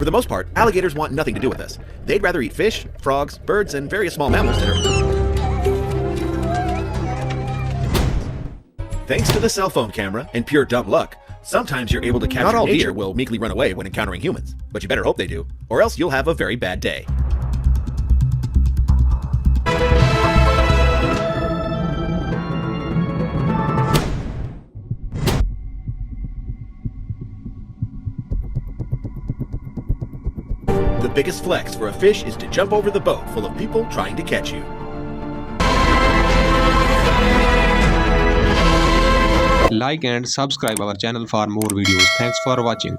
For the most part, alligators want nothing to do with us. They'd rather eat fish, frogs, birds, and various small mammals that are... Thanks to the cell phone camera and pure dumb luck, sometimes you're able to capture Not all nature deer will meekly run away when encountering humans. But you better hope they do, or else you'll have a very bad day. The biggest flex for a fish is to jump over the boat full of people trying to catch you. Like and subscribe our channel for more videos. Thanks for watching.